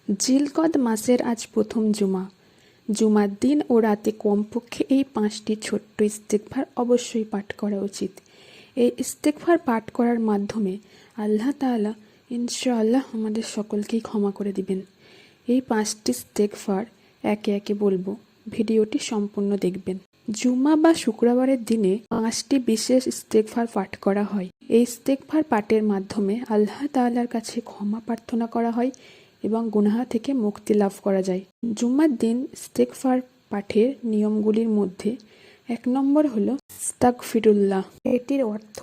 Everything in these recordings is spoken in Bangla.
জিলকদ মাসের আজ প্রথম জুমা। জুমার দিন ও রাতে কমপক্ষে এই 5টি ছোট্ট ইস্তেগফার অবশ্যই পাঠ করা উচিত। এই ইস্তেগফার পাঠ করার মাধ্যমে আল্লাহ তাআলা ইনশাআল্লাহ আমাদের সকলকেই ক্ষমা করে দিবেন। এই 5টি ইস্তেগফার একে একে বলবো, ভিডিওটি সম্পূর্ণ দেখবেন। জুমা বা শুক্রবারের দিনে 5টি বিশেষ ইস্তেগফার পাঠ করা হয়। এই ইস্তেগফার পাঠের মাধ্যমে আল্লাহ তাআলার কাছে ক্ষমা প্রার্থনা করা হয় এবং গুনাহ থেকে মুক্তি লাভ করা যায়। জুমার দিন ইস্তেগফার পাঠের নিয়মগুলির মধ্যে 1 নম্বর হলো আস্তাগফিরুল্লাহ। এটির অর্থ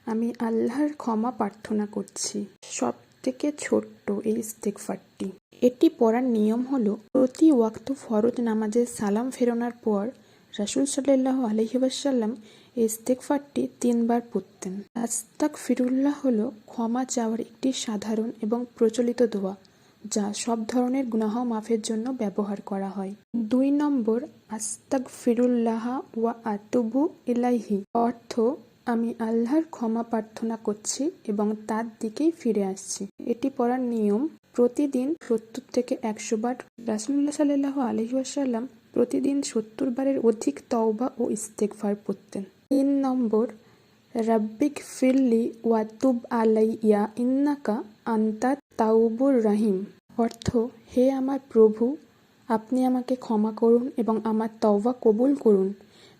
আমি আল্লাহর ক্ষমা প্রার্থনা করছি। সব থেকে ছোট্ট এই ইস্তেগফারটি। এটি পড়ার নিয়ম হলো প্রতি ওয়াক্ত ফরজ নামাজের সালাম ফেরানোর পর রাসূল সাল্লাল্লাহু আলাইহি ওয়াসাল্লাম এই ইস্তেগফারটি 3 বার পড়তেন। আস্তাগফিরুল্লাহ হলো ক্ষমা চাওয়ার একটি সাধারণ এবং প্রচলিত দোয়া, যা সব ধরনের গুনাহ মাফের জন্য ব্যবহার করা হয়। 2 নম্বর আস্তাগফিরুল্লাহ ওয়া আতুবু ইলাইহি, অর্থ আমি আল্লাহর ক্ষমা প্রার্থনা করছি এবং তার দিকেই ফিরে আসছি। এটি পড়ার নিয়ম প্রতিদিন 70 থেকে 100 বার। রাসূলুল্লাহ সাল্লাল্লাহু আলাইহি ওয়াসাল্লাম প্রতিদিন 70 বারের অধিক তওবা ও ইস্তেগফার পড়তেন। 3 নম্বর রাব্বিক ফিরলি ওয়া তুব আলাইয়া ইন্নাকা আনতাত তাওয়াবুর রহিম, অর্থ হে আমার প্রভু, আপনি আমাকে ক্ষমা করুন এবং আমার তওবা কবুল করুন,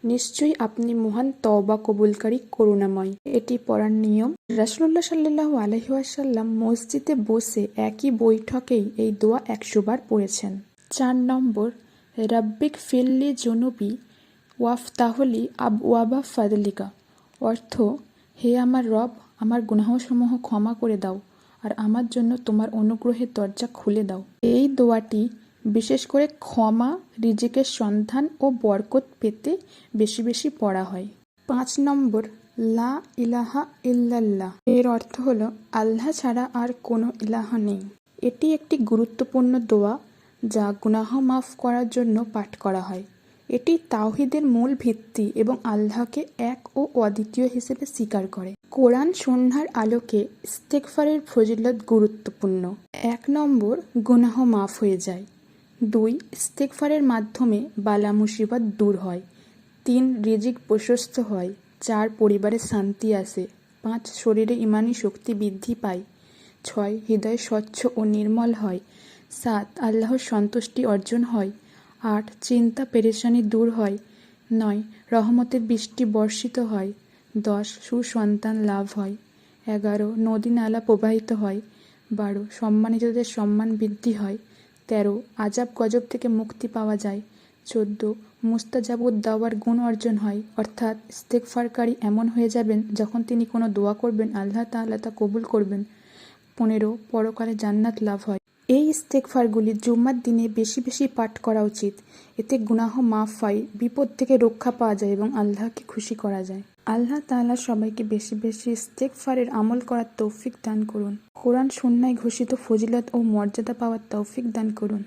নিশ্চয়ই আপনি মহান তওবা কবুলকারী করুণাময়। এটি পড়ার নিয়ম রাসূলুল্লাহ সাল্লাল্লাহু আলাইহি ওয়াসাল্লাম মসজিদে বসে একই বৈঠকেই এই দোয়া 100 বার পড়েছেন। 4 নম্বর রাব্বিক ফিরলি জুনুবি ওয়াফতাহলি আবওয়াবা ফাদলিকা, অর্থ হে আমার রব, আমার গুনাহসমূহ ক্ষমা করে দাও আর আমার জন্য তোমার অনুগ্রহের দরজা খুলে দাও। এই দোয়াটি বিশেষ করে ক্ষমা, রিজিকের সন্ধান ও বরকত পেতে বেশি বেশি পড়া হয়। 5 নম্বর লা ইলাহা ইল্লাল্লাহ, এর অর্থ হলো আল্লাহ ছাড়া আর কোনো ইলাহ নেই। এটি একটি গুরুত্বপূর্ণ দোয়া যা গুনাহ মাফ করার জন্য পাঠ করা হয়। এটি তাওহীদের মূল ভিত্তি এবং আল্লাহকে এক ও অদ্বিতীয় হিসেবে স্বীকার করে। কোরআন সুন্নাহর আলোকে ইস্তেগফারের ফজিলত গুরুত্বপূর্ণ। 1 নম্বর গুনাহ মাফ হয়ে যায়। 2 ইস্তেগফারের মাধ্যমে বালা মুসিবত দূর হয়। 3 রিজিক প্রশস্ত হয়। 4 পরিবারে শান্তি আসে। 5 শরীরে ঈমানি শক্তি বৃদ্ধি পায়। 6 হৃদয় স্বচ্ছ ও নির্মল হয়। 7 আল্লাহর সন্তুষ্টি অর্জন হয়। 8 চিন্তা পেরেশানি দূর হয়। 9 রহমতের বৃষ্টি বর্ষিত হয়। 10 সুসন্তান লাভ হয়। 11 নদী নালা প্রবাহিত হয়। 12 সম্মানিতদের সম্মান বৃদ্ধি হয়। 13 আজাব গজব থেকে মুক্তি পাওয়া যায়। 14 মুস্তাজাবুদ দাওয়ার গুণ অর্জন হয়, অর্থাৎ ইস্তেগফারকারী এমন হয়ে যাবেন যখন তিনি কোনো দোয়া করবেন আল্লাহ তাআলা তা কবুল করবেন। 15 পরকালে জান্নাত লাভ হয়। এই ইস্তেগফারগুলি জুমার দিনে বেশি বেশি পাঠ করা উচিত। এতে গুনাহ মাফ হয়, বিপদ থেকে রক্ষা পাওয়া যায় এবং আল্লাহকে খুশি করা যায়। আল্লাহ তাআলা সবাইকে বেশি বেশি ইস্তেগফারের আমল করার তৌফিক দান করুন। কোরআন সুন্নাহয় ঘোষিত ফজিলত ও মর্যাদা পাওয়ার তৌফিক দান করুন।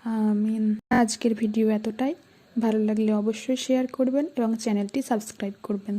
আমিন। আজকের ভিডিও এতটাই। ভালো লাগলে অবশ্যই শেয়ার করবেন এবং চ্যানেলটি সাবস্ক্রাইব করবেন।